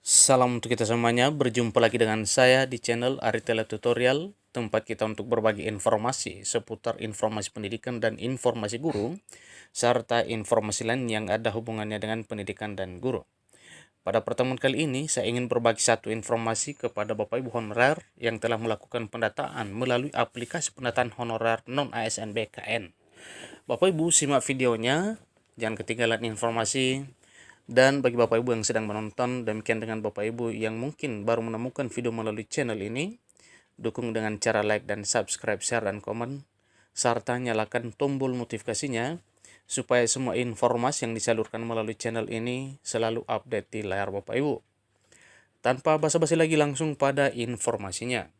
Salam untuk kita semuanya, berjumpa lagi dengan saya di channel Aritela Tutorial, tempat kita untuk berbagi informasi seputar informasi pendidikan dan informasi guru, serta informasi lain yang ada hubungannya dengan pendidikan dan guru. Pada pertemuan kali ini, saya ingin berbagi satu informasi kepada Bapak Ibu honorer yang telah melakukan pendataan melalui aplikasi pendataan honorer non-ASN BKN. Bapak Ibu simak videonya, jangan ketinggalan informasi. Dan bagi Bapak Ibu yang sedang menonton, demikian dengan Bapak Ibu yang mungkin baru menemukan video melalui channel ini, dukung dengan cara like dan subscribe, share, dan komen, serta nyalakan tombol notifikasinya, supaya semua informasi yang disalurkan melalui channel ini selalu update di layar Bapak Ibu. Tanpa basa-basi lagi, langsung pada informasinya.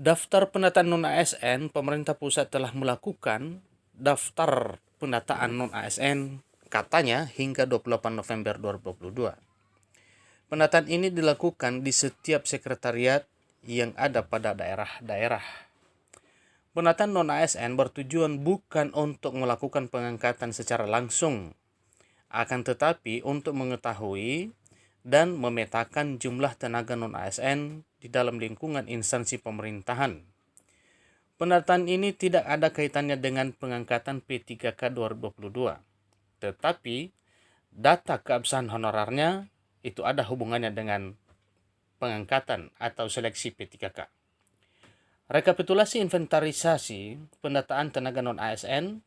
Daftar pendataan non-ASN, pemerintah pusat telah melakukan daftar pendataan non-ASN katanya hingga 28 November 2022. Pendataan ini dilakukan di setiap sekretariat yang ada pada daerah-daerah. Pendataan non-ASN bertujuan bukan untuk melakukan pengangkatan secara langsung, akan tetapi untuk mengetahui dan memetakan jumlah tenaga non-ASN di dalam lingkungan instansi pemerintahan. Pendataan ini tidak ada kaitannya dengan pengangkatan P3K 2022. Tetapi data keabsahan honorarnya itu ada hubungannya dengan pengangkatan atau seleksi P3K. Rekapitulasi inventarisasi pendataan tenaga non-ASN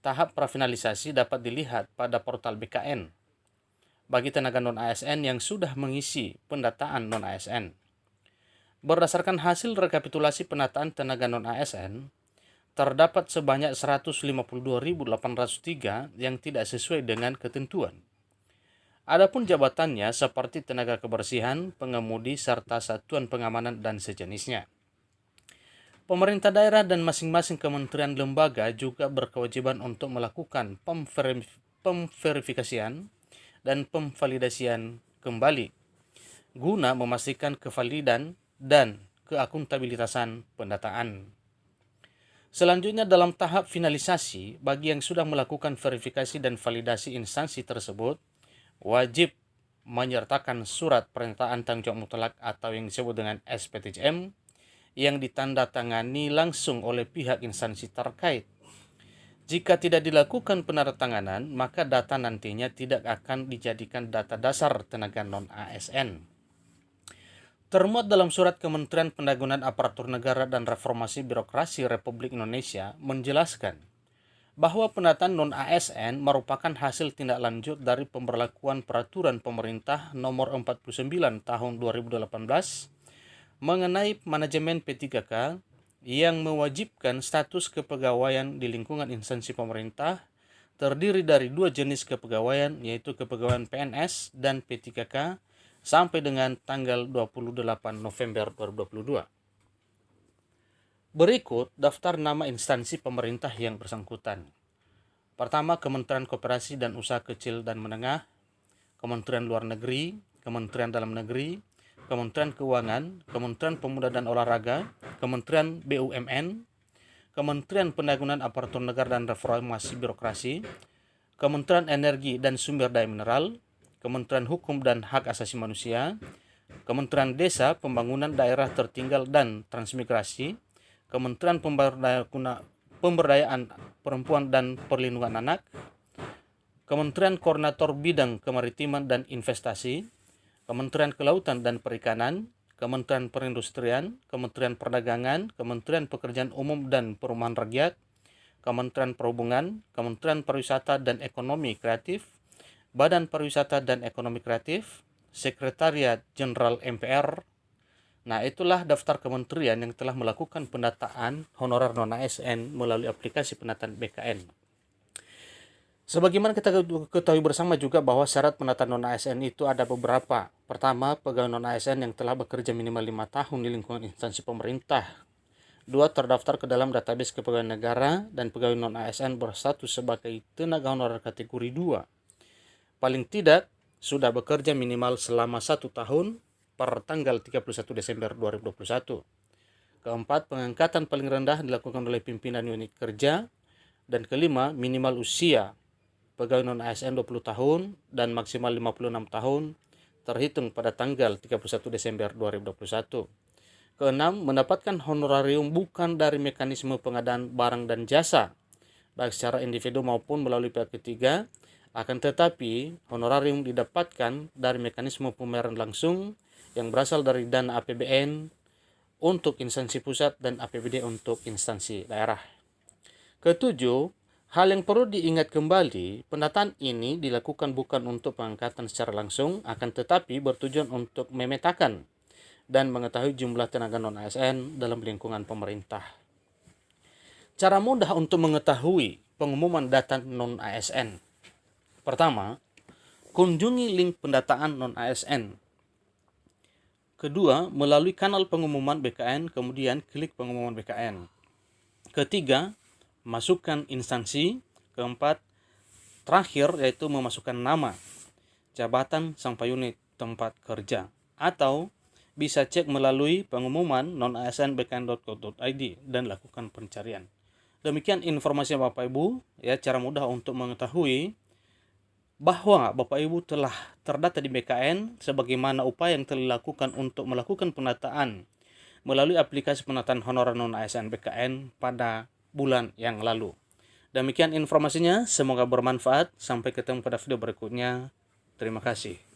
tahap prafinalisasi dapat dilihat pada portal BKN bagi tenaga non-ASN yang sudah mengisi pendataan non-ASN. Berdasarkan hasil rekapitulasi pendataan tenaga non-ASN, terdapat sebanyak 152.803 yang tidak sesuai dengan ketentuan. Adapun jabatannya seperti tenaga kebersihan, pengemudi, serta satuan pengamanan dan sejenisnya. Pemerintah daerah dan masing-masing kementerian lembaga juga berkewajiban untuk melakukan pemverifikasian dan pemvalidasian kembali guna memastikan kevalidan dan keakuntabilitasan pendataan. Selanjutnya dalam tahap finalisasi, bagi yang sudah melakukan verifikasi dan validasi instansi tersebut, wajib menyertakan surat pernyataan tanggung jawab mutlak atau yang disebut dengan SPTJM yang ditandatangani langsung oleh pihak instansi terkait. Jika tidak dilakukan penandatanganan, maka data nantinya tidak akan dijadikan data dasar tenaga non-ASN. Termuat dalam surat Kementerian Pendagangan Aparatur Negara dan Reformasi Birokrasi Republik Indonesia menjelaskan bahwa pendataan non-ASN merupakan hasil tindak lanjut dari pemberlakuan Peraturan Pemerintah Nomor 49 Tahun 2018 mengenai manajemen P3K yang mewajibkan status kepegawaian di lingkungan instansi pemerintah terdiri dari dua jenis kepegawaian, yaitu kepegawaian PNS dan P3K sampai dengan tanggal 28 November 2022. Berikut daftar nama instansi pemerintah yang bersangkutan. Pertama, Kementerian Koperasi dan Usaha Kecil dan Menengah, Kementerian Luar Negeri, Kementerian Dalam Negeri, Kementerian Keuangan, Kementerian Pemuda dan Olahraga, Kementerian BUMN, Kementerian Pendagangan Aparatur Negara dan Reformasi Birokrasi, Kementerian Energi dan Sumber Daya Mineral, Kementerian Hukum dan Hak Asasi Manusia, Kementerian Desa, Pembangunan Daerah Tertinggal dan Transmigrasi, Kementerian Pemberdayaan Perempuan dan Perlindungan Anak, Kementerian Koordinator Bidang Kemaritiman dan Investasi, Kementerian Kelautan dan Perikanan, Kementerian Perindustrian, Kementerian Perdagangan, Kementerian Pekerjaan Umum dan Perumahan Rakyat, Kementerian Perhubungan, Kementerian Pariwisata dan Ekonomi Kreatif, Badan Pariwisata dan Ekonomi Kreatif, Sekretariat Jenderal MPR. Nah, itulah daftar kementerian yang telah melakukan pendataan honorer non-ASN melalui aplikasi pendataan BKN. Sebagaimana kita ketahui bersama juga bahwa syarat pendataan non-ASN itu ada beberapa. Pertama, pegawai non-ASN yang telah bekerja minimal 5 tahun di lingkungan instansi pemerintah. 2. Terdaftar ke dalam database kepegawaian negara dan pegawai non-ASN berstatus sebagai tenaga honorer kategori 2. Paling tidak sudah bekerja minimal selama 1 tahun per tanggal 31 Desember 2021. Keempat, pengangkatan paling rendah dilakukan oleh pimpinan unit kerja. Dan kelima, minimal usia pegawai non-ASN 20 tahun dan maksimal 56 tahun terhitung pada tanggal 31 Desember 2021. Keenam, mendapatkan honorarium bukan dari mekanisme pengadaan barang dan jasa, baik secara individu maupun melalui pihak ketiga, akan tetapi honorarium didapatkan dari mekanisme pembayaran langsung yang berasal dari dana APBN untuk instansi pusat dan APBD untuk instansi daerah. Ketujuh, hal yang perlu diingat kembali, pendataan ini dilakukan bukan untuk pengangkatan secara langsung, akan tetapi bertujuan untuk memetakan dan mengetahui jumlah tenaga non-ASN dalam lingkungan pemerintah. Cara mudah untuk mengetahui pengumuman data non-ASN. Pertama, kunjungi link pendataan non-ASN. Kedua, melalui kanal pengumuman BKN, kemudian klik pengumuman BKN. Ketiga, masukkan instansi. Keempat, terakhir yaitu memasukkan nama, jabatan sampai unit tempat kerja. Atau bisa cek melalui pengumuman non-asn.bkn.go.id dan lakukan pencarian. Demikian informasi Bapak Ibu, ya, cara mudah untuk mengetahui bahwa Bapak Ibu telah terdata di BKN, sebagaimana upaya yang telah dilakukan untuk melakukan penataan melalui aplikasi penataan honorer non-ASN BKN pada bulan yang lalu. Demikian informasinya, semoga bermanfaat. Sampai ketemu pada video berikutnya. Terima kasih.